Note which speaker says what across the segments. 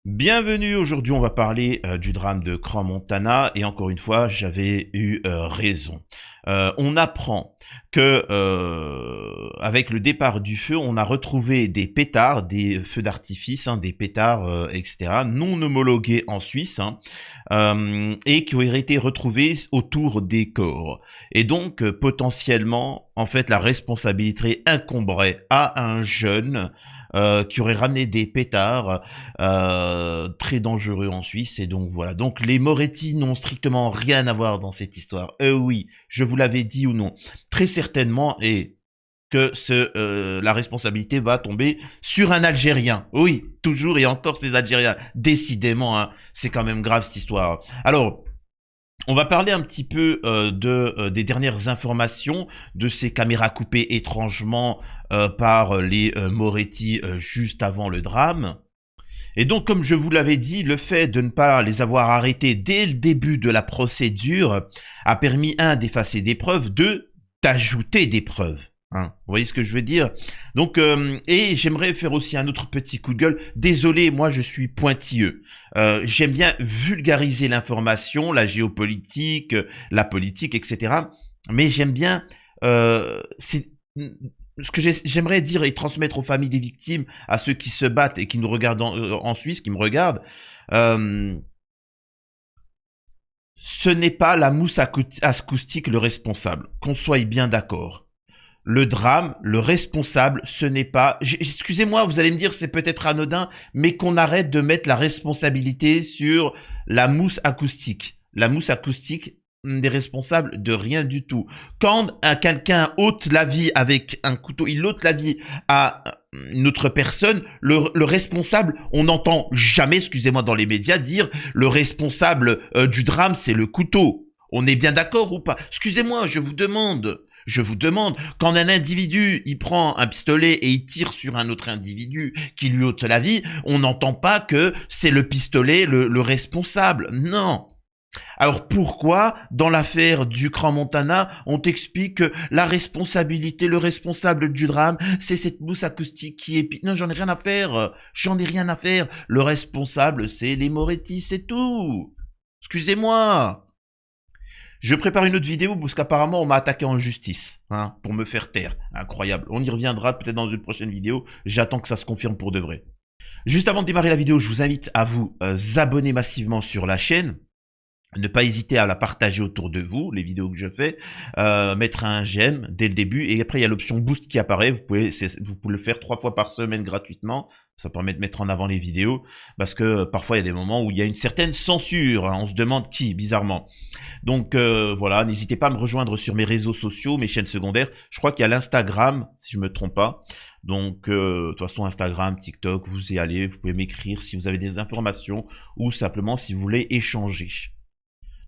Speaker 1: Bienvenue, aujourd'hui on va parler du drame de Crans-Montana et encore une fois j'avais eu raison. On apprend que avec le départ du feu on a retrouvé des pétards, des feux d'artifice, des pétards etc. non homologués en Suisse et qui auraient été retrouvés autour des corps. Et donc potentiellement en fait la responsabilité incomberait à un jeune qui aurait ramené des pétards très dangereux en Suisse. Et donc voilà. Donc les Moretti n'ont strictement rien à voir dans cette histoire. Oui, je vous l'avais dit ou non. Très certainement, et que la responsabilité va tomber sur un Algérien. Oui, toujours et encore ces Algériens. Décidément, c'est quand même grave cette histoire. Alors, on va parler un petit peu des dernières informations de ces caméras coupées étrangement par les Moretti juste avant le drame. Et donc, comme je vous l'avais dit, le fait de ne pas les avoir arrêtés dès le début de la procédure a permis, d'effacer des preuves, d'ajouter des preuves. Vous voyez ce que je veux dire? Donc, et j'aimerais faire aussi un autre petit coup de gueule. Désolé, moi je suis pointilleux. J'aime bien vulgariser l'information, la géopolitique, la politique, etc. Mais j'aime bien... ce que j'aimerais dire et transmettre aux familles des victimes, à ceux qui se battent et qui nous regardent en Suisse, qui me regardent, ce n'est pas la mousse acoustique le responsable, qu'on soit bien d'accord. Le drame, le responsable, ce n'est pas... Excusez-moi, vous allez me dire, c'est peut-être anodin, mais qu'on arrête de mettre la responsabilité sur la mousse acoustique. La mousse acoustique n'est responsable de rien du tout. Quand quelqu'un ôte la vie avec un couteau, il ôte la vie à une autre personne, le responsable, on n'entend jamais, excusez-moi, dans les médias, dire le responsable du drame, c'est le couteau. On est bien d'accord ou pas? Excusez-moi, je vous demande... quand un individu, il prend un pistolet et il tire sur un autre individu qui lui ôte la vie, on n'entend pas que c'est le pistolet le responsable. Non. Alors pourquoi, dans l'affaire du Crans-Montana, on t'explique que la responsabilité, le responsable du drame, c'est cette mousse acoustique qui est... Non, j'en ai rien à faire. J'en ai rien à faire. Le responsable, c'est les Moretti, c'est tout. Excusez-moi. Je prépare une autre vidéo parce qu'apparemment on m'a attaqué en justice pour me faire taire. Incroyable. On y reviendra peut-être dans une prochaine vidéo. J'attends que ça se confirme pour de vrai. Juste avant de démarrer la vidéo, je vous invite à vous abonner massivement sur la chaîne. Ne pas hésiter à la partager autour de vous, les vidéos que je fais, mettre un j'aime dès le début, et après il y a l'option boost qui apparaît, vous pouvez le faire 3 fois par semaine gratuitement, ça permet de mettre en avant les vidéos, parce que parfois il y a des moments où il y a une certaine censure, on se demande qui, bizarrement. Donc voilà, n'hésitez pas à me rejoindre sur mes réseaux sociaux, mes chaînes secondaires, je crois qu'il y a l'Instagram, si je me trompe pas. Donc, de toute façon, Instagram, TikTok, vous y allez, vous pouvez m'écrire si vous avez des informations, ou simplement si vous voulez échanger.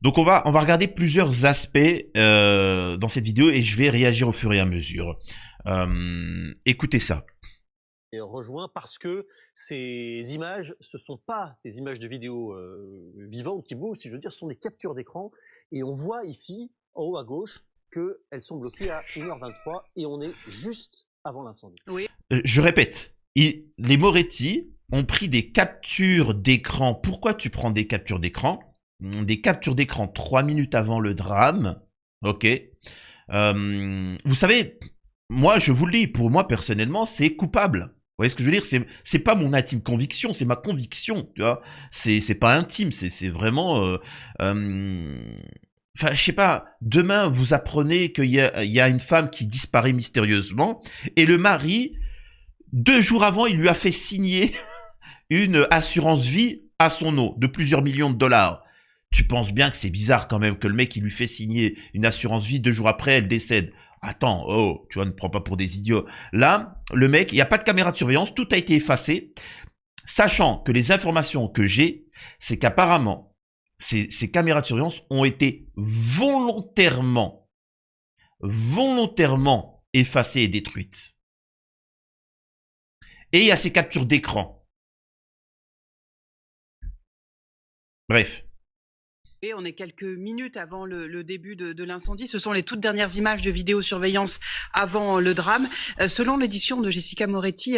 Speaker 1: Donc on va regarder plusieurs aspects dans cette vidéo et je vais réagir au fur et à mesure. Écoutez ça.
Speaker 2: Et rejoint parce que ces images, ce ne sont pas des images de vidéos vivantes qui bougent, si je veux dire, ce sont des captures d'écran. Et on voit ici, en haut à gauche, qu'elles sont bloquées à 1h23 et on est juste avant l'incendie.
Speaker 3: Oui.
Speaker 1: Je répète, les Moretti ont pris des captures d'écran. Pourquoi tu prends des captures d'écran? Des captures d'écran 3 minutes avant le drame. Ok. Vous savez, moi je vous le dis, pour moi personnellement, c'est coupable. Vous voyez ce que je veux dire? C'est pas mon intime conviction, c'est ma conviction, tu vois. C'est pas intime, c'est vraiment... Enfin, je sais pas, demain, vous apprenez qu'il y a une femme qui disparaît mystérieusement, et le mari, 2 jours avant, il lui a fait signer une assurance vie à son nom, de plusieurs millions de dollars. Tu penses bien que c'est bizarre quand même que le mec, il lui fait signer une assurance vie, 2 jours après, elle décède. Attends, oh, tu vois, ne prends pas pour des idiots. Là, le mec, il n'y a pas de caméra de surveillance, tout a été effacé, sachant que les informations que j'ai, c'est qu'apparemment, ces caméras de surveillance ont été volontairement effacées et détruites. Et il y a ces captures d'écran. Bref.
Speaker 3: Et on est quelques minutes avant le début de l'incendie. Ce sont les toutes dernières images de vidéosurveillance avant le drame. Selon l'édition de Jessica Moretti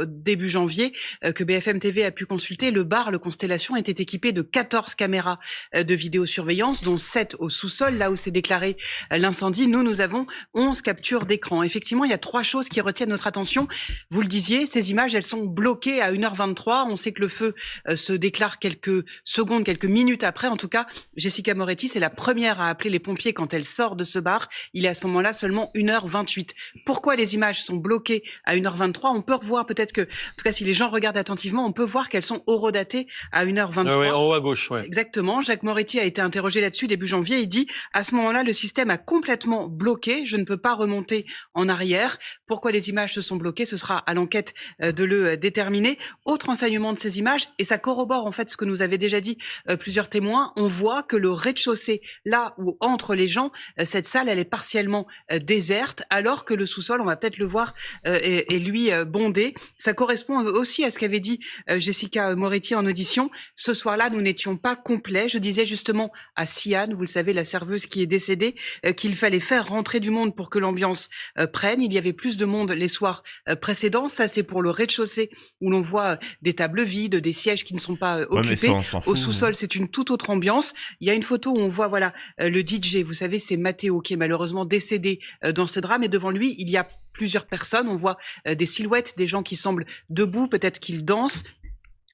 Speaker 3: début janvier, que BFM TV a pu consulter, le bar, le Constellation, était équipé de 14 caméras de vidéosurveillance, dont 7 au sous-sol, là où s'est déclaré l'incendie. Nous avons 11 captures d'écran. Effectivement, il y a 3 choses qui retiennent notre attention. Vous le disiez, ces images, elles sont bloquées à 1h23. On sait que le feu se déclare quelques secondes, quelques minutes après. En tout cas, Jessica Moretti, c'est la première à appeler les pompiers quand elle sort de ce bar. Il est à ce moment-là seulement 1h28. Pourquoi les images sont bloquées à 1h23? On peut revoir peut-être que, en tout cas, si les gens regardent attentivement, on peut voir qu'elles sont horodatées à 1h23.
Speaker 2: Ouais, en haut à gauche, ouais.
Speaker 3: Exactement. Jacques Moretti a été interrogé là-dessus début janvier. Il dit, à ce moment-là, le système a complètement bloqué. Je ne peux pas remonter en arrière. Pourquoi les images se sont bloquées? Ce sera à l'enquête de le déterminer. Autre enseignement de ces images, et ça corrobore en fait ce que nous avaient déjà dit plusieurs témoins, on voit que le rez-de-chaussée, là où entrent les gens, cette salle, elle est partiellement déserte, alors que le sous-sol, on va peut-être le voir, est lui bondé. Ça correspond aussi à ce qu'avait dit Jessica Moretti en audition. Ce soir-là, nous n'étions pas complets. Je disais justement à Siane, vous le savez, la serveuse qui est décédée, qu'il fallait faire rentrer du monde pour que l'ambiance prenne. Il y avait plus de monde les soirs précédents. Ça, c'est pour le rez-de-chaussée où l'on voit des tables vides, des sièges qui ne sont pas occupés. Au sous-sol, c'est une toute autre ambiance. Il y a une photo où on voit voilà le DJ, vous savez, c'est Matteo qui est malheureusement décédé dans ce drame, et devant lui, il y a plusieurs personnes. On voit des silhouettes, des gens qui semblent debout, peut-être qu'ils dansent.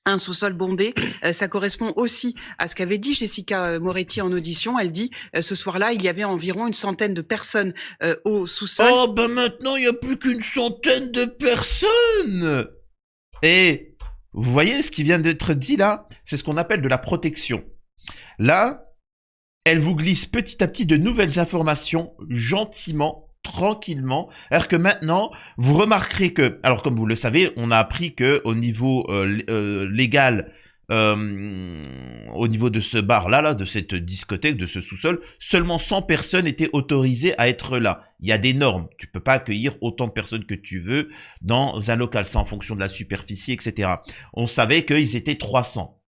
Speaker 3: Un sous-sol bondé, ça correspond aussi à ce qu'avait dit Jessica Moretti en audition. Elle dit, ce soir-là, il y avait environ une centaine de personnes au sous-sol.
Speaker 1: Oh, ben maintenant, il n'y a plus qu'une centaine de personnes. Et vous voyez ce qui vient d'être dit là? C'est ce qu'on appelle de la protection. Là, elle vous glisse petit à petit de nouvelles informations, gentiment, tranquillement. Alors que maintenant, vous remarquerez que, alors comme vous le savez, on a appris que au niveau légal, au niveau de ce bar-là, de cette discothèque, de ce sous-sol, seulement 100 personnes étaient autorisées à être là. Il y a des normes. Tu peux pas accueillir autant de personnes que tu veux dans un local. C'est en fonction de la superficie, etc. On savait qu'ils étaient 300.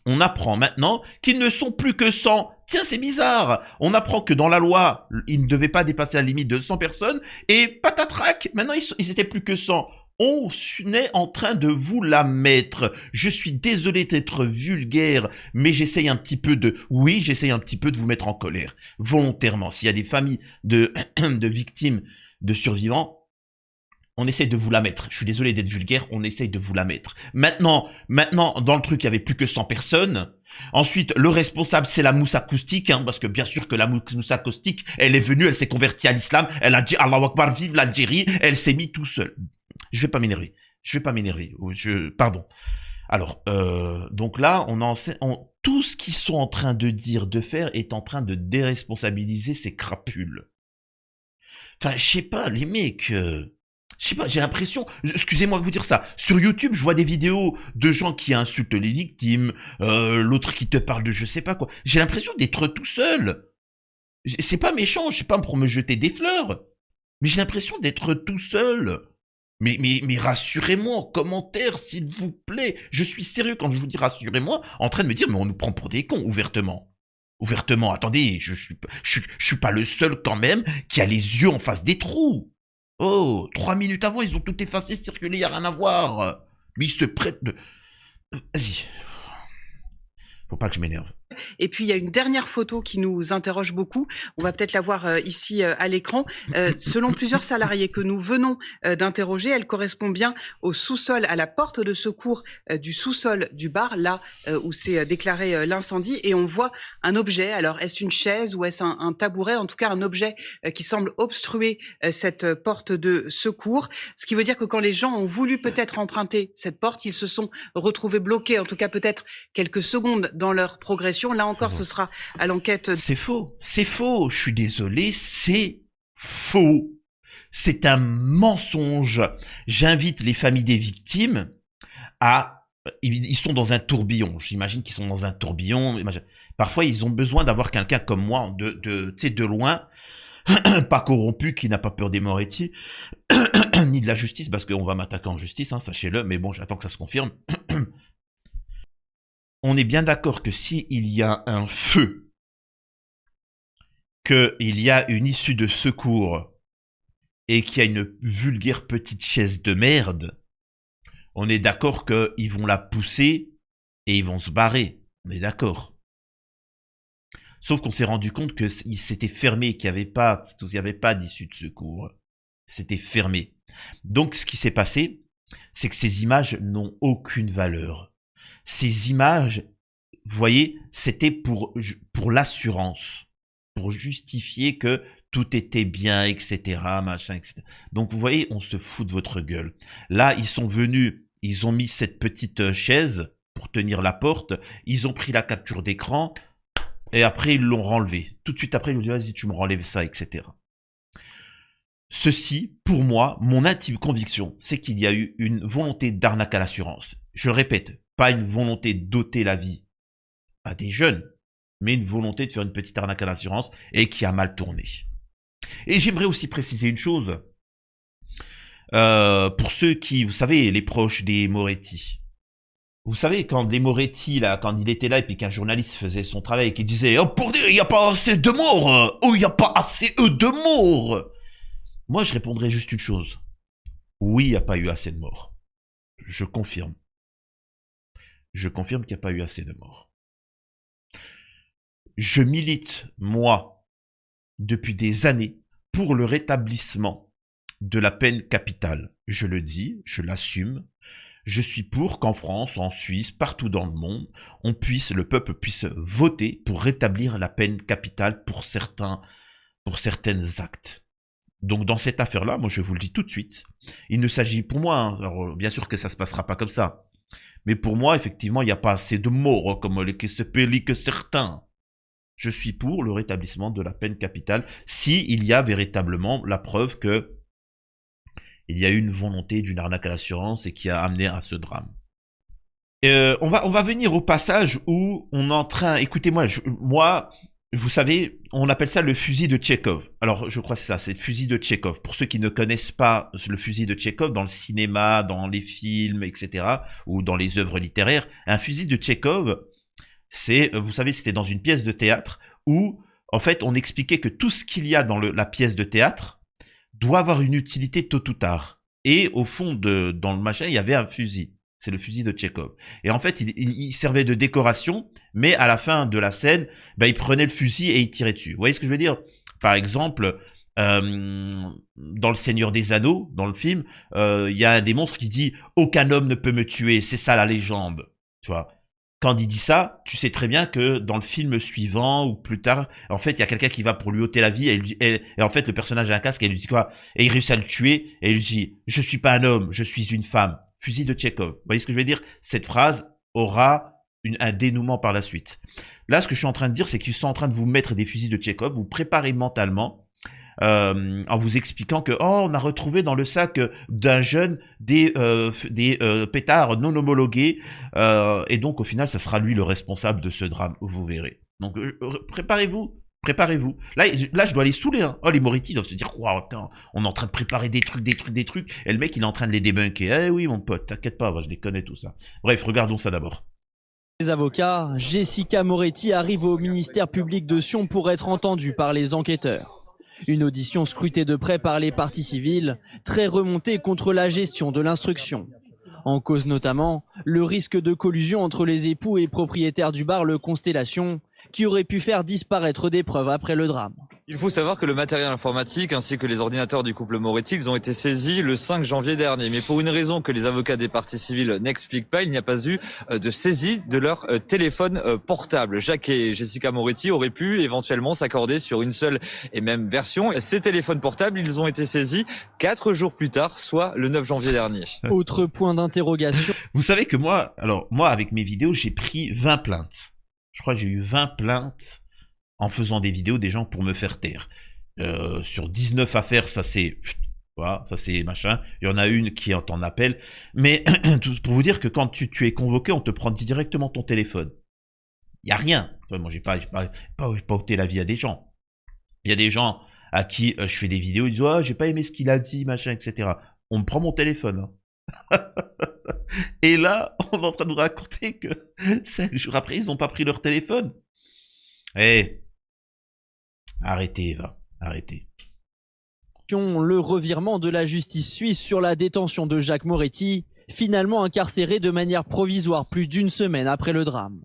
Speaker 1: On apprend maintenant qu'ils ne sont plus que 100. Tiens, c'est bizarre. On apprend que dans la loi, ils ne devaient pas dépasser la limite de 100 personnes. Et patatrac, maintenant, ils étaient plus que 100. On est en train de vous la mettre. Je suis désolé d'être vulgaire, mais j'essaye un petit peu de... Oui, j'essaye un petit peu de vous mettre en colère. Volontairement. S'il y a des familles de victimes, de survivants, on essaye de vous la mettre. Je suis désolé d'être vulgaire, on essaye de vous la mettre. Maintenant, dans le truc, il y avait plus que 100 personnes. Ensuite, le responsable, c'est la mousse acoustique, hein, parce que bien sûr que la mousse acoustique, elle est venue, elle s'est convertie à l'islam, elle a dit Allahu Akbar, vive l'Algérie, elle s'est mise tout seul. Je vais pas m'énerver. Pardon. Alors, donc là, tout ce qu'ils sont en train de dire, de faire, est en train de déresponsabiliser ces crapules. Enfin, je sais pas, les mecs... Je sais pas, j'ai l'impression, excusez-moi de vous dire ça, sur YouTube, je vois des vidéos de gens qui insultent les victimes, l'autre qui te parle de je sais pas quoi. J'ai l'impression d'être tout seul. C'est pas méchant, je sais pas pour me jeter des fleurs, mais j'ai l'impression d'être tout seul. Mais rassurez-moi en commentaire, s'il vous plaît. Je suis sérieux quand je vous dis rassurez-moi, en train de me dire, mais on nous prend pour des cons, ouvertement. Ouvertement, attendez, je suis pas le seul quand même qui a les yeux en face des trous. Oh, 3 minutes avant, ils ont tout effacé, circulé, y a rien à voir. Mais ils se prêtent de... Vas-y. Faut pas que je m'énerve.
Speaker 3: Et puis, il y a une dernière photo qui nous interroge beaucoup. On va peut-être la voir ici à l'écran. Selon plusieurs salariés que nous venons d'interroger, elle correspond bien au sous-sol, à la porte de secours du sous-sol du bar, là où s'est déclaré l'incendie. Et on voit un objet. Alors, est-ce une chaise ou est-ce un tabouret? En tout cas, un objet qui semble obstruer cette porte de secours. Ce qui veut dire que quand les gens ont voulu peut-être emprunter cette porte, ils se sont retrouvés bloqués, en tout cas peut-être quelques secondes dans leur progression. Là encore, ce sera à l'enquête.
Speaker 1: C'est faux, je suis désolé, c'est faux. C'est un mensonge. J'invite les familles des victimes à... Ils sont dans un tourbillon, j'imagine qu'ils sont dans un tourbillon. Parfois, ils ont besoin d'avoir quelqu'un comme moi, de loin, pas corrompu, qui n'a pas peur des Moretti, ni de la justice, parce qu'on va m'attaquer en justice, hein, sachez-le, mais bon, j'attends que ça se confirme. on est bien d'accord que s'il y a un feu, qu'il y a une issue de secours et qu'il y a une vulgaire petite chaise de merde, on est d'accord qu'ils vont la pousser et ils vont se barrer. On est d'accord. Sauf qu'on s'est rendu compte que c'était fermé, qu'il n'y avait pas d'issue de secours. C'était fermé. Donc, ce qui s'est passé, c'est que ces images n'ont aucune valeur. Ces images, vous voyez, c'était pour l'assurance, pour justifier que tout était bien, etc., machin, etc. Donc, vous voyez, on se fout de votre gueule. Là, ils sont venus, ils ont mis cette petite chaise pour tenir la porte, ils ont pris la capture d'écran, et après, ils l'ont renlevé. Tout de suite après, ils ont dit, vas-y, tu me renlèves ça, etc. Ceci, pour moi, mon intime conviction, c'est qu'il y a eu une volonté d'arnaque à l'assurance. Je le répète, pas une volonté d'ôter la vie à des jeunes, mais une volonté de faire une petite arnaque à l'assurance et qui a mal tourné. Et j'aimerais aussi préciser une chose. Pour ceux qui, vous savez, les proches des Moretti. Vous savez, quand les Moretti, là, quand il était là, et puis qu'un journaliste faisait son travail et qu'il disait « Oh, pour dire, il n'y a pas assez de morts! Oh, il n'y a pas assez de morts !» Moi, je répondrais juste une chose. Oui, il n'y a pas eu assez de morts. Je confirme. Je confirme qu'il n'y a pas eu assez de morts. Je milite, moi, depuis des années, pour le rétablissement de la peine capitale. Je le dis, je l'assume. Je suis pour qu'en France, en Suisse, partout dans le monde, le peuple puisse voter pour rétablir la peine capitale pour certains actes. Donc dans cette affaire-là, moi je vous le dis tout de suite, il ne s'agit pour moi, hein, alors bien sûr que ça se passera pas comme ça, mais pour moi effectivement il n'y a pas assez de morts hein, comme les que certains. Je suis pour le rétablissement de la peine capitale si il y a véritablement la preuve que il y a eu une volonté d'une arnaque à l'assurance et qui a amené à ce drame. On va venir au passage où on est en train... Écoutez-moi, moi, vous savez, on appelle ça le fusil de Tchekhov. Alors, je crois que c'est ça, c'est le fusil de Tchekhov. Pour ceux qui ne connaissent pas le fusil de Tchekhov, dans le cinéma, dans les films, etc., ou dans les œuvres littéraires, un fusil de Tchekhov, c'est, vous savez, c'était dans une pièce de théâtre où, en fait, on expliquait que tout ce qu'il y a dans la pièce de théâtre doit avoir une utilité tôt ou tard. Et au fond, dans le machin, il y avait un fusil. C'est le fusil de Tchekhov. Et en fait, il servait de décoration, mais à la fin de la scène, il prenait le fusil et il tirait dessus. Vous voyez ce que je veux dire? Par exemple, dans Le Seigneur des Anneaux, dans le film, il y a des monstres qui disent « Aucun homme ne peut me tuer, c'est ça la légende. » Tu vois? Quand il dit ça, tu sais très bien que dans le film suivant ou plus tard, en fait, il y a quelqu'un qui va pour lui ôter la vie et en fait, le personnage a un casque et il lui dit quoi? Et il réussit à le tuer et il lui dit « Je suis pas un homme, je suis une femme. » Fusil de Tchekhov. Vous voyez ce que je veux dire? Cette phrase aura un dénouement par la suite. Là, ce que je suis en train de dire, c'est qu'ils sont en train de vous mettre des fusils de Tchekhov, vous préparez mentalement, en vous expliquant que oh, on a retrouvé dans le sac d'un jeune des pétards non homologués et donc au final ça sera lui le responsable de ce drame, vous verrez. Donc préparez-vous. Là, je dois les saouler. Hein. Oh, les Moretti doivent se dire, wow, attends, on est en train de préparer des trucs. Et le mec, il est en train de les débunker. Eh oui, mon pote, t'inquiète pas, je les connais tout ça. Bref, regardons ça d'abord.
Speaker 4: Les avocats, Jessica Moretti arrive au ministère public de Sion pour être entendue par les enquêteurs. Une audition scrutée de près par les parties civiles, très remontée contre la gestion de l'instruction. En cause notamment le risque de collusion entre les époux et propriétaires du bar Le Constellation, qui aurait pu faire disparaître des preuves après le drame.
Speaker 5: Il faut savoir que le matériel informatique ainsi que les ordinateurs du couple Moretti ont été saisis le 5 janvier dernier. Mais pour une raison que les avocats des parties civiles n'expliquent pas, il n'y a pas eu de saisie de leur téléphone portable. Jacques et Jessica Moretti auraient pu éventuellement s'accorder sur une seule et même version. Ces téléphones portables, ils ont été saisis 4 jours plus tard, soit le 9 janvier dernier.
Speaker 4: Autre point d'interrogation.
Speaker 1: Vous savez que moi, avec mes vidéos, j'ai pris 20 plaintes. Je crois que j'ai eu 20 plaintes en faisant des vidéos des gens pour me faire taire. Sur 19 affaires, ça c'est... Voilà, ça c'est machin. Il y en a une qui est en appel. Mais pour vous dire que quand tu es convoqué, on te prend directement ton téléphone. Il n'y a rien. Moi, j'ai pas ôté la vie à des gens. Il y a des gens à qui je fais des vidéos, ils disent « Oh, j'ai pas aimé ce qu'il a dit, machin, etc. » On me prend mon téléphone. Hein. Et là, on est en train de nous raconter que 5 jours après, ils n'ont pas pris leur téléphone. Eh, arrêtez, Eva, arrêtez.
Speaker 4: Le revirement de la justice suisse sur la détention de Jacques Moretti, finalement incarcéré de manière provisoire plus d'1 semaine après le drame.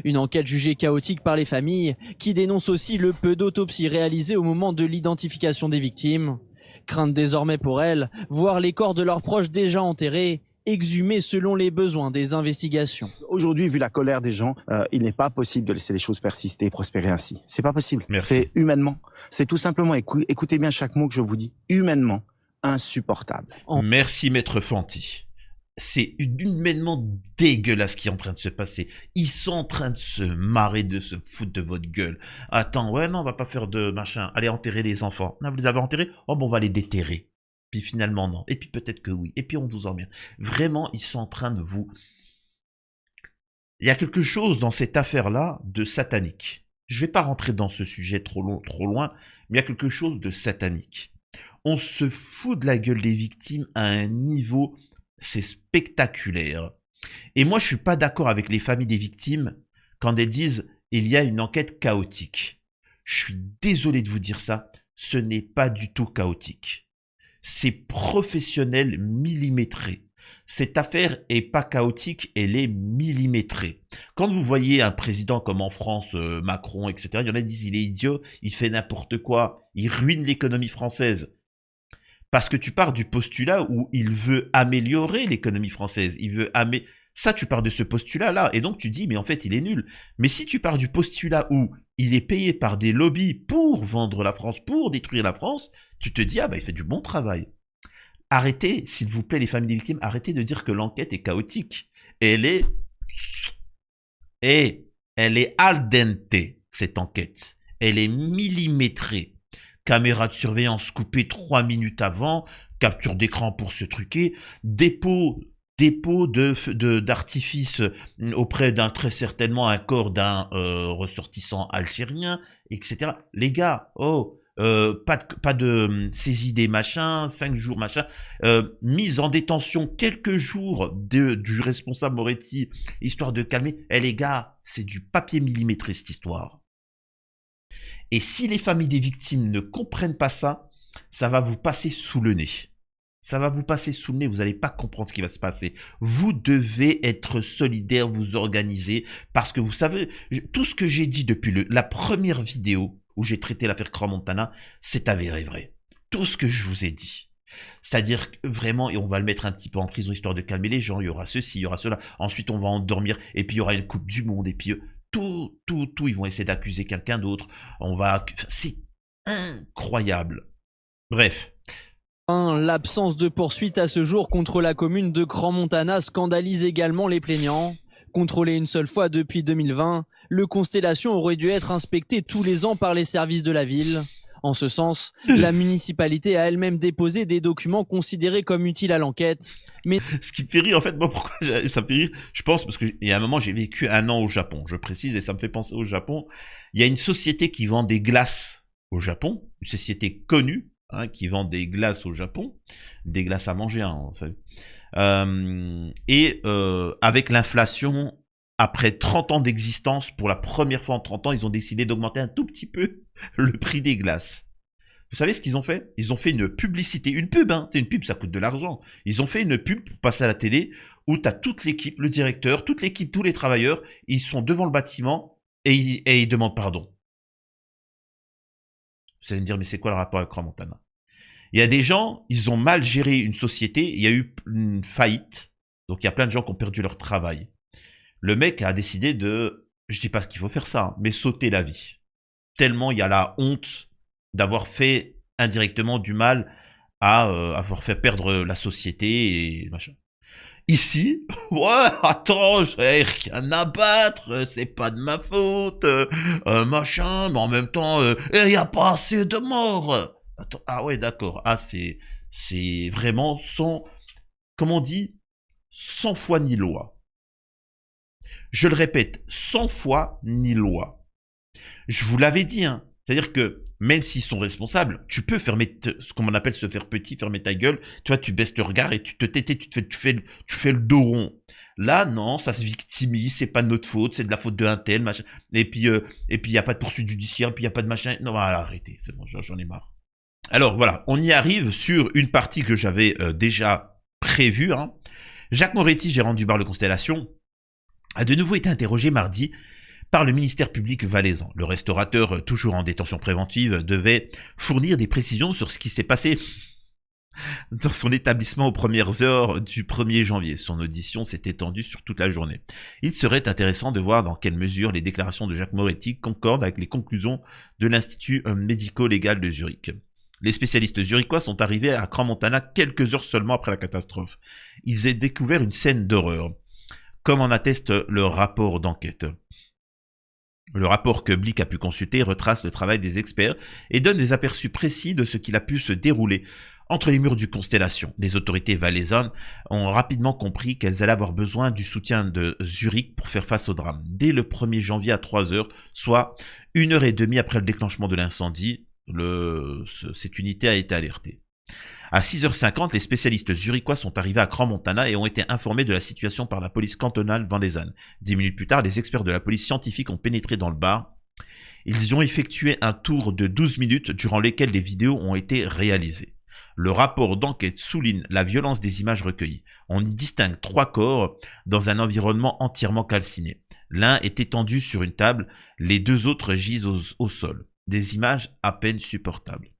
Speaker 4: Une enquête jugée chaotique par les familles, qui dénoncent aussi le peu d'autopsies réalisées au moment de l'identification des victimes. Crainte désormais pour elles, voir les corps de leurs proches déjà enterrés, exhumés selon les besoins des investigations.
Speaker 6: Aujourd'hui, vu la colère des gens, il n'est pas possible de laisser les choses persister et prospérer ainsi. C'est pas possible.
Speaker 1: Merci.
Speaker 6: C'est humainement. C'est tout simplement, écoutez bien chaque mot que je vous dis, humainement insupportable.
Speaker 1: Merci, Maître Fanti. C'est humainement dégueulasse ce qui est en train de se passer. Ils sont en train de se marrer, de se foutre de votre gueule. Attends, ouais, non, on va pas faire de machin. Allez enterrer les enfants. Non, vous les avez enterrés? Oh, bon, on va les déterrer. Puis finalement, non. Et puis peut-être que oui. Et puis on vous emmerde. Vraiment, ils sont en train de vous... Il y a quelque chose dans cette affaire-là de satanique. Je vais pas rentrer dans ce sujet trop loin, mais il y a quelque chose de satanique. On se fout de la gueule des victimes à un niveau... C'est spectaculaire. Et moi, je suis pas d'accord avec les familles des victimes quand elles disent « il y a une enquête chaotique ». Je suis désolé de vous dire ça, ce n'est pas du tout chaotique. C'est professionnel millimétré. Cette affaire est pas chaotique, elle est millimétrée. Quand vous voyez un président comme en France, Macron, etc., il y en a qui disent « il est idiot, il fait n'importe quoi, il ruine l'économie française ». Parce que tu pars du postulat où il veut améliorer l'économie française. Ça, tu pars de ce postulat-là. Et donc, tu dis, mais en fait, il est nul. Mais si tu pars du postulat où il est payé par des lobbies pour vendre la France, pour détruire la France, tu te dis, ah bah, il fait du bon travail. Arrêtez, s'il vous plaît, les familles des victimes, arrêtez de dire que l'enquête est chaotique. Elle est al dente, cette enquête. Elle est millimétrée. Caméra de surveillance coupée 3 minutes avant, capture d'écran pour se truquer, dépôt d'artifice auprès d'un, très certainement, un corps d'un ressortissant algérien, etc. Les gars, pas de saisie des machins, 5 jours, machin, mise en détention quelques jours du responsable Moretti, histoire de calmer. Les gars, c'est du papier millimétré cette histoire. Et si les familles des victimes ne comprennent pas ça, ça va vous passer sous le nez. Ça va vous passer sous le nez, vous n'allez pas comprendre ce qui va se passer. Vous devez être solidaire, vous organiser, parce que vous savez, tout ce que j'ai dit depuis la première vidéo où j'ai traité l'affaire Crans-Montana, c'est avéré vrai. Tout ce que je vous ai dit. C'est-à-dire que vraiment, et on va le mettre un petit peu en prison histoire de calmer les gens, il y aura ceci, il y aura cela, ensuite on va endormir, et puis il y aura une coupe du monde, et puis... Tout, ils vont essayer d'accuser quelqu'un d'autre. C'est incroyable. Bref.
Speaker 4: L'absence de poursuite à ce jour contre la commune de Crans-Montana scandalise également les plaignants. Contrôlé une seule fois depuis 2020, le Constellation aurait dû être inspecté tous les ans par les services de la ville. En ce sens, la municipalité a elle-même déposé des documents considérés comme utiles à l'enquête. Mais
Speaker 1: ce qui me fait rire, en fait, moi, pourquoi ça me fait rire, je pense, parce qu'il y a un moment, j'ai vécu 1 an au Japon, je précise, et ça me fait penser au Japon. Il y a une société qui vend des glaces au Japon, une société connue, hein, qui vend des glaces au Japon, des glaces à manger, hein, vous savez. Avec l'inflation, après 30 ans d'existence, pour la première fois en 30 ans, ils ont décidé d'augmenter un tout petit peu le prix des glaces. Vous savez ce qu'ils ont fait? Ils ont fait une publicité, une pub, hein. C'est une pub, ça coûte de l'argent. Ils ont fait une pub pour passer à la télé où tu as toute l'équipe, le directeur, toute l'équipe, tous les travailleurs, ils sont devant le bâtiment et ils demandent pardon. Vous allez me dire, mais c'est quoi le rapport avec Crans-Montana? Il y a des gens, ils ont mal géré une société, il y a eu une faillite, donc il y a plein de gens qui ont perdu leur travail. Le mec a décidé de, je dis pas ce qu'il faut faire ça, hein, mais sauter la vie. Tellement il y a la honte d'avoir fait indirectement du mal à avoir fait perdre la société et machin. Ici, ouais, attends, j'ai rien à battre, c'est pas de ma faute, machin, mais en même temps, il n'y a pas assez de morts. Attends, ah ouais, d'accord, ah c'est vraiment sans, comment on dit, sans foi ni loi. Je le répète, sans foi ni loi. Je vous l'avais dit, hein. C'est-à-dire que même s'ils sont responsables, tu peux ce qu'on appelle se faire petit, fermer ta gueule. Tu vois, tu baisses le regard et tu te tais, tu fais le dos rond. Là, non, ça se victimise, c'est pas de notre faute, c'est de la faute de un tel, machin. Et puis, il n'y a pas de poursuite judiciaire, puis il n'y a pas de machin. Non, voilà, arrêtez, c'est bon, j'en ai marre. Alors voilà, on y arrive sur une partie que j'avais déjà prévue. Hein. Jacques Moretti, gérant du bar Le Constellation, a de nouveau été interrogé mardi par le ministère public valaisan. Le restaurateur, toujours en détention préventive, devait fournir des précisions sur ce qui s'est passé dans son établissement aux premières heures du 1er janvier. Son audition s'est étendue sur toute la journée. Il serait intéressant de voir dans quelle mesure les déclarations de Jacques Moretti concordent avec les conclusions de l'Institut médico-légal de Zurich. Les spécialistes zurichois sont arrivés à Crans-Montana quelques heures seulement après la catastrophe. Ils ont découvert une scène d'horreur, comme en atteste le rapport d'enquête. Le rapport que Blick a pu consulter retrace le travail des experts et donne des aperçus précis de ce qu'il a pu se dérouler entre les murs du Constellation. Les autorités valaisannes ont rapidement compris qu'elles allaient avoir besoin du soutien de Zurich pour faire face au drame. Dès le 1er janvier à 3h, soit 1h30 après le déclenchement de l'incendie, cette unité a été alertée. À 6h50, les spécialistes zurichois sont arrivés à Crans-Montana et ont été informés de la situation par la police cantonale valaisanne. 10 minutes plus tard, les experts de la police scientifique ont pénétré dans le bar. Ils ont effectué un tour de 12 minutes durant lesquelles les vidéos ont été réalisées. Le rapport d'enquête souligne la violence des images recueillies. On y distingue 3 corps dans un environnement entièrement calciné. L'un est étendu sur une table, les 2 autres gisent au sol. Des images à peine supportables.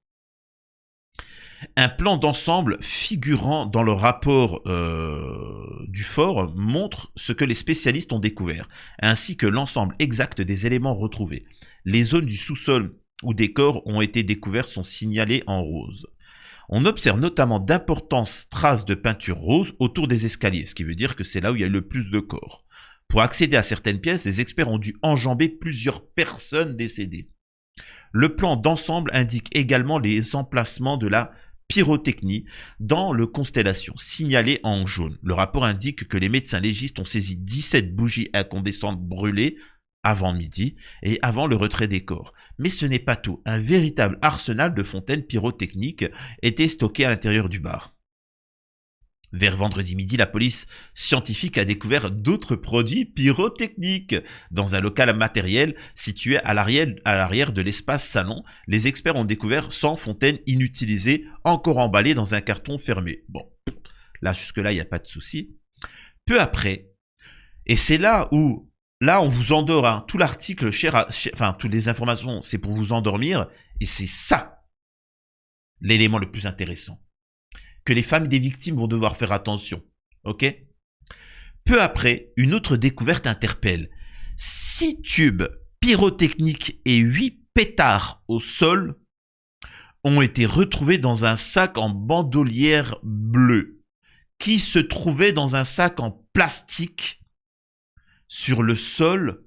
Speaker 1: Un plan d'ensemble figurant dans le rapport du fort montre ce que les spécialistes ont découvert, ainsi que l'ensemble exact des éléments retrouvés. Les zones du sous-sol où des corps ont été découverts sont signalées en rose. On observe notamment d'importantes traces de peinture rose autour des escaliers, ce qui veut dire que c'est là où il y a le plus de corps. Pour accéder à certaines pièces, les experts ont dû enjamber plusieurs personnes décédées. Le plan d'ensemble indique également les emplacements de la pyrotechnie dans le Constellation, signalé en jaune. Le rapport indique que les médecins légistes ont saisi 17 bougies incandescentes brûlées avant midi et avant le retrait des corps. Mais ce n'est pas tout. Un véritable arsenal de fontaines pyrotechniques était stocké à l'intérieur du bar. Vers vendredi midi, la police scientifique a découvert d'autres produits pyrotechniques. Dans un local matériel situé à l'arrière de l'espace salon, les experts ont découvert 100 fontaines inutilisées, encore emballées dans un carton fermé. Bon, là, jusque-là, il n'y a pas de souci. Peu après, et c'est là où, on vous endort, hein, tout l'article, toutes les informations, c'est pour vous endormir, et c'est ça, l'élément le plus intéressant. Que les familles des victimes vont devoir faire attention. Ok? Peu après, une autre découverte interpelle. 6 tubes pyrotechniques et 8 pétards au sol ont été retrouvés dans un sac en bandoulière bleue qui se trouvait dans un sac en plastique sur le sol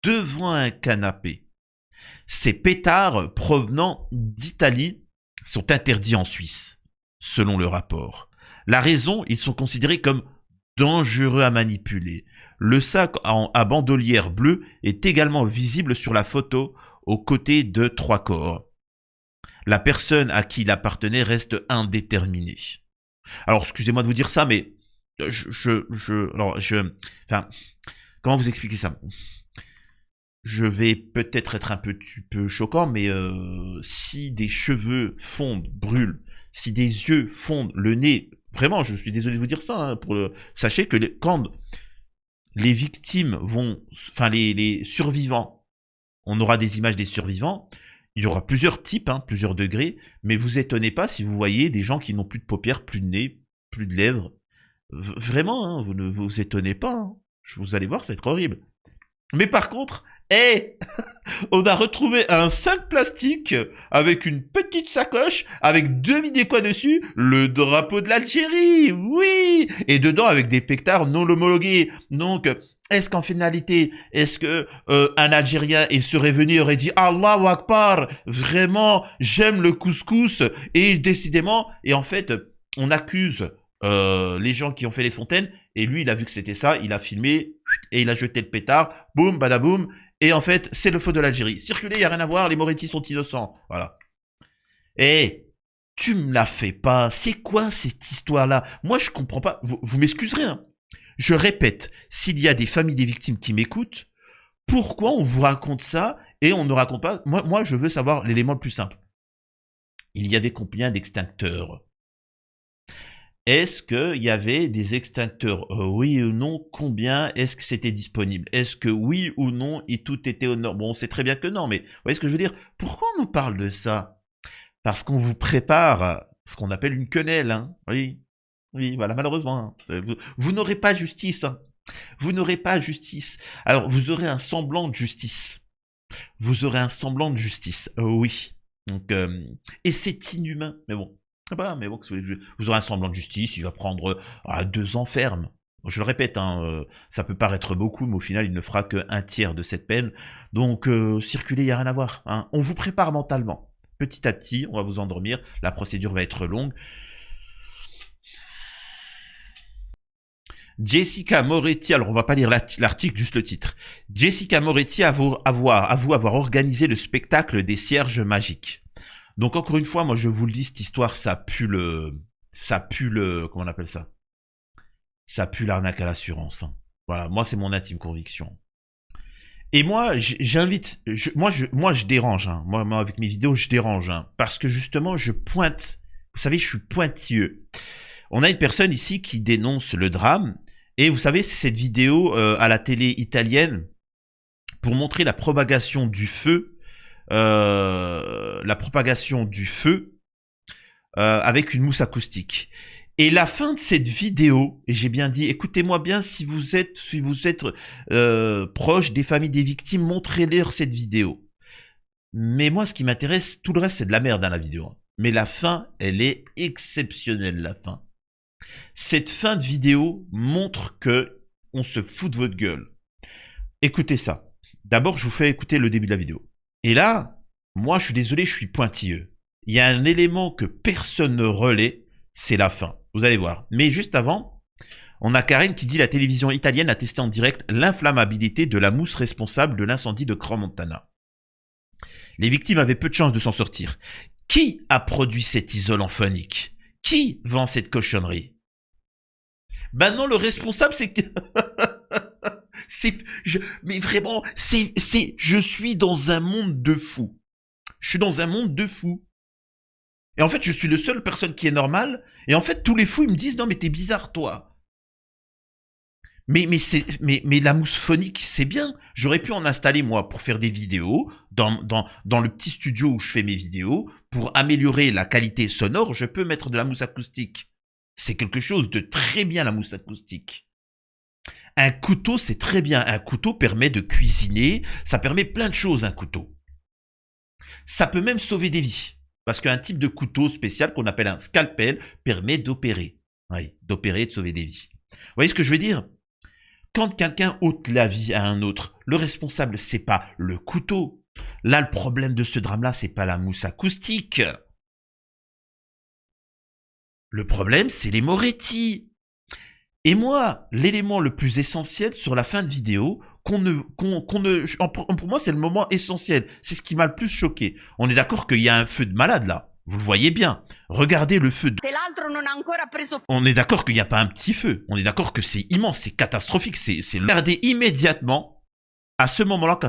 Speaker 1: devant un canapé. Ces pétards provenant d'Italie sont interdits en Suisse, selon le rapport. La raison, ils sont considérés comme dangereux à manipuler. Le sac à bandoulière bleue est également visible sur la photo aux côtés de 3 corps. La personne à qui il appartenait reste indéterminée. Alors, excusez-moi de vous dire ça, mais comment vous expliquer ça? Je vais peut-être être un petit peu choquant, mais si des cheveux fondent, brûlent, si des yeux fondent, le nez, vraiment, je suis désolé de vous dire ça, hein, sachez que quand les victimes les survivants, on aura des images des survivants, il y aura plusieurs types, hein, plusieurs degrés, mais vous étonnez pas si vous voyez des gens qui n'ont plus de paupières, plus de nez, plus de lèvres. Vraiment, hein, vous ne vous étonnez pas. Hein. Vous allez voir, c'est horrible. Mais par contre, on a retrouvé un sac plastique avec une petite sacoche avec 2 Vidéquois dessus, le drapeau de l'Algérie, oui, et dedans avec des pétards non homologués. Donc, est-ce qu'en finalité, est-ce que un Algérien serait venu et aurait dit Allahu Akbar, vraiment, j'aime le couscous, et décidément, et en fait, on accuse les gens qui ont fait les fontaines, et lui, il a vu que c'était ça, il a filmé, et il a jeté le pétard, boum, badaboum, et en fait, c'est le feu de l'Algérie. Circulez, il n'y a rien à voir, les Moretti sont innocents. Voilà. Et tu me la fais pas. C'est quoi cette histoire-là? Moi, je comprends pas. Vous m'excuserez, hein. Je répète, s'il y a des familles des victimes qui m'écoutent, pourquoi on vous raconte ça et on ne raconte pas? Moi, je veux savoir l'élément le plus simple. Il y avait combien d'extincteurs? Est-ce qu'il y avait des extincteurs? Oui ou non? Combien? Est-ce que c'était disponible? Est-ce que oui ou non, et tout était aux normes? Bon, on sait très bien que non, mais vous voyez ce que je veux dire? Pourquoi on nous parle de ça? Parce qu'on vous prépare ce qu'on appelle une quenelle, hein. Oui, oui, voilà, malheureusement. Hein. Vous n'aurez pas justice, hein. Vous n'aurez pas justice. Alors, vous aurez un semblant de justice. Vous aurez un semblant de justice. Oui. Donc, et c'est inhumain. Mais bon. Ah bah, mais bon, vous aurez un semblant de justice. Il va prendre 2 ans ferme. Je le répète, hein, ça peut paraître beaucoup, mais au final, il ne fera qu'un tiers de cette peine. Donc, circuler, il n'y a rien à voir. Hein. On vous prépare mentalement. Petit à petit, on va vous endormir. La procédure va être longue. Jessica Moretti, alors on va pas lire l'article, juste le titre. Jessica Moretti avoue avoir organisé le spectacle des cierges magiques. Donc encore une fois, moi je vous le dis, cette histoire, ça pue le, comment on appelle ça? Ça pue l'arnaque à l'assurance. Hein. Voilà, moi c'est mon intime conviction. Et moi, j'invite, moi je dérange, hein. Moi avec mes vidéos, je dérange, hein, parce que justement je pointe. Vous savez, je suis pointilleux. On a une personne ici qui dénonce le drame. Et vous savez, c'est cette vidéo à la télé italienne pour montrer la propagation du feu, avec une mousse acoustique. Et la fin de cette vidéo, et j'ai bien dit, écoutez-moi bien, si vous êtes proche des familles des victimes, montrez-leur cette vidéo. Mais moi, ce qui m'intéresse, tout le reste, c'est de la merde dans la vidéo. Hein. Mais la fin, elle est exceptionnelle, la fin. Cette fin de vidéo montre que on se fout de votre gueule. Écoutez ça. D'abord, je vous fais écouter le début de la vidéo. Et là, moi, je suis désolé, je suis pointilleux. Il y a un élément que personne ne relaie, c'est la fin. Vous allez voir. Mais juste avant, on a Karen qui dit la télévision italienne a testé en direct l'inflammabilité de la mousse responsable de l'incendie de Crans-Montana. Les victimes avaient peu de chances de s'en sortir. Qui a produit cet isolant phonique? Qui vend cette cochonnerie? Maintenant, le responsable, c'est que... mais vraiment, je suis dans un monde de fous. Je suis dans un monde de fous. Et en fait, je suis le seul personne qui est normale. Et en fait, tous les fous, ils me disent, non, mais t'es bizarre, toi. Mais la mousse phonique, c'est bien. J'aurais pu en installer, moi, pour faire des vidéos, dans le petit studio où je fais mes vidéos. Pour améliorer la qualité sonore, je peux mettre de la mousse acoustique. C'est quelque chose de très bien, la mousse acoustique. Un couteau, c'est très bien. Un couteau permet de cuisiner. Ça permet plein de choses, un couteau. Ça peut même sauver des vies. Parce qu'un type de couteau spécial qu'on appelle un scalpel permet d'opérer. Oui, d'opérer et de sauver des vies. Vous voyez ce que je veux dire? Quand quelqu'un ôte la vie à un autre, le responsable, c'est pas le couteau. Là, le problème de ce drame-là, c'est pas la mousse acoustique. Le problème, c'est les Moretti. Et moi, l'élément le plus essentiel sur la fin de vidéo, pour moi, c'est le moment essentiel. C'est ce qui m'a le plus choqué. On est d'accord qu'il y a un feu de malade là. Vous le voyez bien. Regardez le feu. On est d'accord qu'il n'y a pas un petit feu. On est d'accord que c'est immense, c'est catastrophique. Regardez immédiatement. À ce moment-là,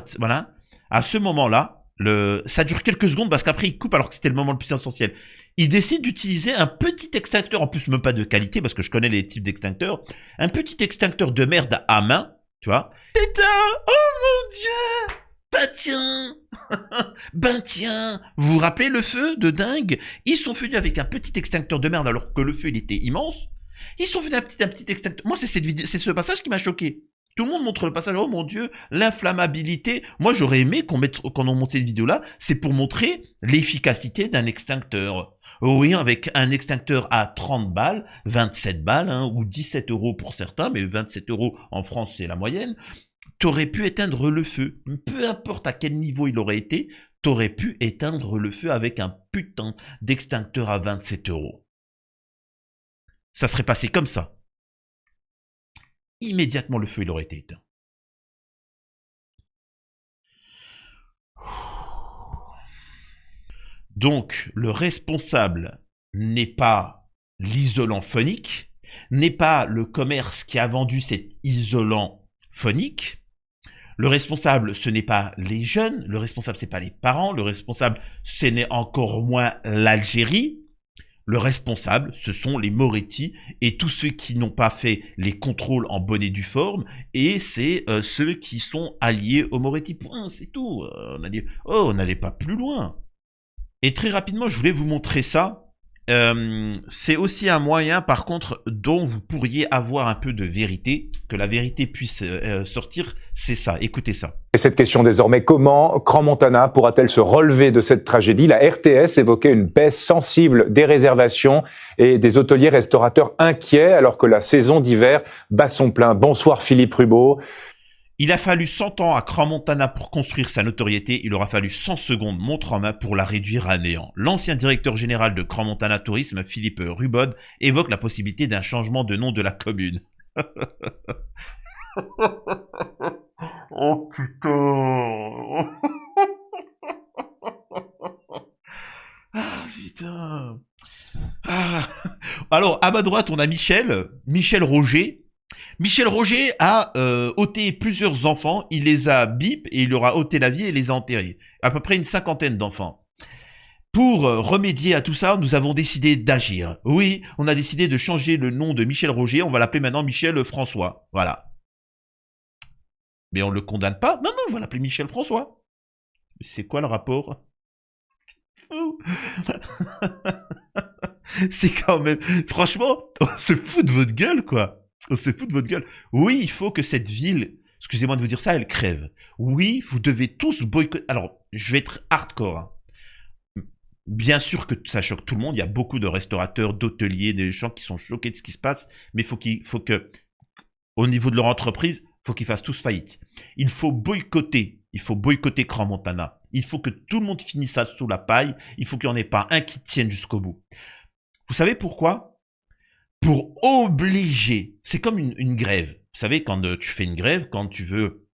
Speaker 1: à ce moment-là, ça dure quelques secondes parce qu'après il coupe alors que c'était le moment le plus essentiel. Il décide d'utiliser un petit extincteur, en plus même pas de qualité parce que je connais les types d'extincteurs, un petit extincteur de merde à main, tu vois. Éteins! Oh mon Dieu! Ben tiens! Ben tiens! Vous vous rappelez le feu de dingue? Ils sont venus avec un petit extincteur de merde alors que le feu il était immense. Ils sont venus un petit extincteur. Moi c'est ce passage qui m'a choqué. Tout le monde montre le passage, oh mon Dieu, l'inflammabilité. Moi, j'aurais aimé quand on monte cette vidéo-là, c'est pour montrer l'efficacité d'un extincteur. Oui, avec un extincteur à 30 balles, 27 balles, hein, ou 17 € pour certains, mais 27 € en France, c'est la moyenne. T'aurais pu éteindre le feu. Peu importe à quel niveau il aurait été, t'aurais pu éteindre le feu avec un putain d'extincteur à 27 €. Ça serait passé comme ça. Immédiatement, le feu, il aurait été éteint. Donc, le responsable n'est pas l'isolant phonique, n'est pas le commerce qui a vendu cet isolant phonique. Le responsable, ce n'est pas les jeunes, le responsable, ce n'est pas les parents, le responsable, ce n'est encore moins l'Algérie. Le responsable, ce sont les Moretti et tous ceux qui n'ont pas fait les contrôles en bonne et due forme, et c'est ceux qui sont alliés aux Moretti. Point, c'est tout. On a dit, oh, on n'allait pas plus loin. Et très rapidement, je voulais vous montrer ça. C'est aussi un moyen, par contre, dont vous pourriez avoir un peu de vérité, que la vérité puisse sortir, c'est ça. Écoutez ça.
Speaker 7: Et cette question désormais, comment Crans-Montana pourra-t-elle se relever de cette tragédie? La RTS évoquait une baisse sensible des réservations et des hôteliers restaurateurs inquiets alors que la saison d'hiver bat son plein. Bonsoir Philippe Rubaud.
Speaker 1: Il a fallu 100 ans à Crans-Montana pour construire sa notoriété, il aura fallu 100 secondes montre en main pour la réduire à néant. L'ancien directeur général de Crans-Montana Tourisme, Philippe Rubaud, évoque la possibilité d'un changement de nom de la commune. Oh putain. Ah putain. Ah. Alors, à ma droite, on a Michel Roger. Michel Roger a ôté plusieurs enfants, il les a bip et il leur a ôté la vie et les a enterrés. À peu près une 50aine d'enfants. Pour remédier à tout ça, nous avons décidé d'agir. Oui, on a décidé de changer le nom de Michel Roger, on va l'appeler maintenant Michel François. Voilà. Mais on ne le condamne pas. Non, non, on va l'appeler Michel François. C'est quoi le rapport? Fou. C'est quand même... Franchement, on se fout de votre gueule, quoi. On se fout de votre gueule. Oui, il faut que cette ville, excusez-moi de vous dire ça, elle crève. Oui, vous devez tous boycotter. Alors, je vais être hardcore. Hein. Bien sûr que ça choque tout le monde. Il y a beaucoup de restaurateurs, d'hôteliers, des gens qui sont choqués de ce qui se passe. Mais il faut que, au niveau de leur entreprise, il faut qu'ils fassent tous faillite. Il faut boycotter. Il faut boycotter Crans-Montana. Il faut que tout le monde finisse ça sous la paille. Il faut qu'il n'y en ait pas un qui tienne jusqu'au bout. Vous savez pourquoi? Pour obliger, c'est comme une grève. Vous savez, quand tu fais une grève, quand tu veux,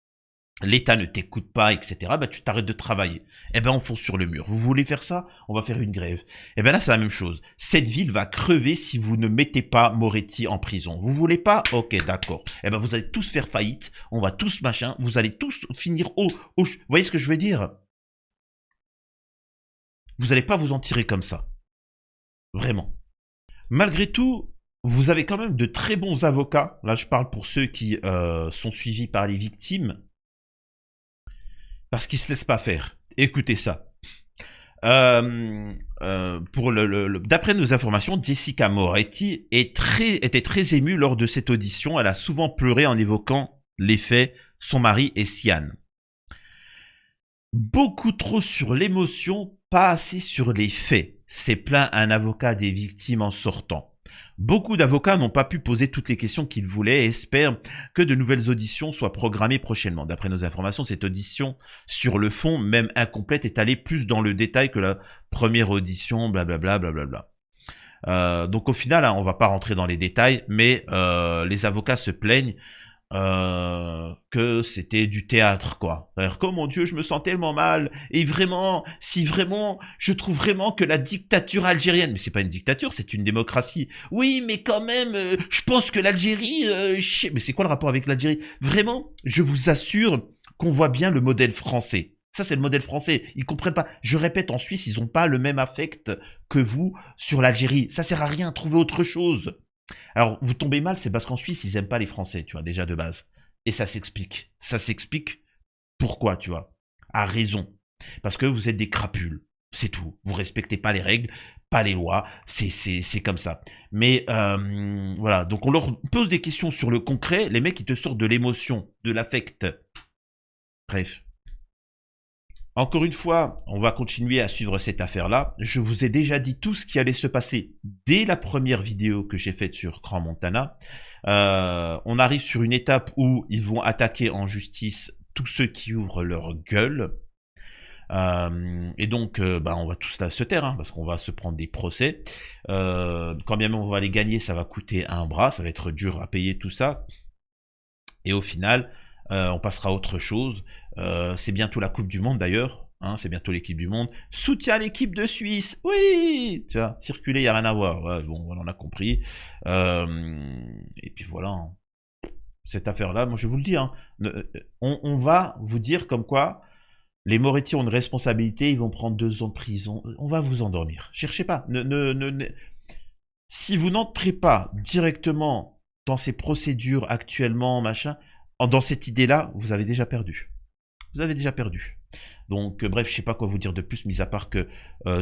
Speaker 1: l'État ne t'écoute pas, etc., bah, tu t'arrêtes de travailler. Eh ben, on fonce sur le mur. Vous voulez faire ça? On va faire une grève. Eh ben là, c'est la même chose. Cette ville va crever si vous ne mettez pas Moretti en prison. Vous voulez pas? Ok, d'accord. Eh ben, vous allez tous faire faillite. On va tous machin. Vous allez tous finir vous voyez ce que je veux dire? Vous n'allez pas vous en tirer comme ça. Vraiment. Malgré tout, vous avez quand même de très bons avocats. Là, je parle pour ceux qui sont suivis par les victimes. Parce qu'ils ne se laissent pas faire. Écoutez ça. D'après nos informations, Jessica Moretti était très émue lors de cette audition. Elle a souvent pleuré en évoquant les faits, son mari et Sian. Beaucoup trop sur l'émotion, pas assez sur les faits. s'est plaint un avocat des victimes en sortant. Beaucoup d'avocats n'ont pas pu poser toutes les questions qu'ils voulaient et espèrent que de nouvelles auditions soient programmées prochainement. D'après nos informations, cette audition sur le fond, même incomplète, est allée plus dans le détail que la première audition, blablabla, blablabla. Donc au final, hein, on va pas rentrer dans les détails, mais les avocats se plaignent que c'était du théâtre, quoi. Alors, oh mon Dieu, je me sens tellement mal. Et vraiment, si vraiment, je trouve vraiment que la dictature algérienne, mais c'est pas une dictature, c'est une démocratie. Oui, mais quand même, je pense que l'Algérie, mais c'est quoi le rapport avec l'Algérie? Vraiment, je vous assure qu'on voit bien le modèle français. Ça, c'est le modèle français. Ils comprennent pas. Je répète, en Suisse, ils ont pas le même affect que vous sur l'Algérie. Ça sert à rien. Trouvez autre chose. Alors, vous tombez mal, c'est parce qu'en Suisse, ils aiment pas les Français, tu vois, déjà de base. Et ça s'explique. Ça s'explique pourquoi, tu vois. À raison. Parce que vous êtes des crapules. C'est tout. Vous respectez pas les règles, pas les lois. C'est comme ça. Mais, voilà. Donc, on leur pose des questions sur le concret. Les mecs, ils te sortent de l'émotion, de l'affect. Bref. Encore une fois, on va continuer à suivre cette affaire-là. Je vous ai déjà dit tout ce qui allait se passer dès la première vidéo que j'ai faite sur Crans-Montana. On arrive sur une étape où ils vont attaquer en justice tous ceux qui ouvrent leur gueule. Et donc, on va tous se taire, hein, parce qu'on va se prendre des procès. Quand bien même on va les gagner, ça va coûter un bras, ça va être dur à payer tout ça. Et au final... on passera à autre chose. C'est bientôt la Coupe du Monde d'ailleurs. Hein, c'est bientôt l'équipe du monde. Soutien à l'équipe de Suisse. Oui, tu vois, circuler, il n'y a rien à voir. Ouais, bon, on en a compris. Et puis voilà. Hein. Cette affaire-là, moi je vous le dis, hein, on va vous dire comme quoi les Moretti ont une responsabilité, ils vont prendre 2 ans de prison. On va vous endormir. Cherchez pas. Si vous n'entrez pas directement dans ces procédures actuellement, machin, dans cette idée-là, vous avez déjà perdu. Vous avez déjà perdu. Donc, bref, je sais pas quoi vous dire de plus, mis à part que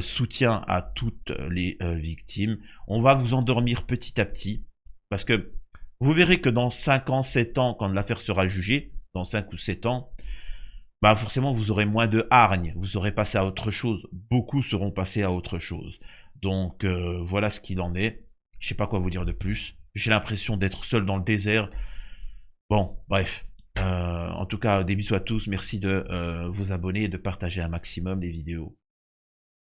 Speaker 1: soutien à toutes les victimes. On va vous endormir petit à petit, parce que vous verrez que dans 5 ans, 7 ans, quand l'affaire sera jugée, dans 5 ou 7 ans, bah forcément, vous aurez moins de hargne, vous aurez passé à autre chose. Beaucoup seront passés à autre chose. Donc, voilà ce qu'il en est. Je sais pas quoi vous dire de plus. J'ai l'impression d'être seul dans le désert. Bon, bref. En tout cas, des bisous à tous. Merci de vous abonner et de partager un maximum les vidéos.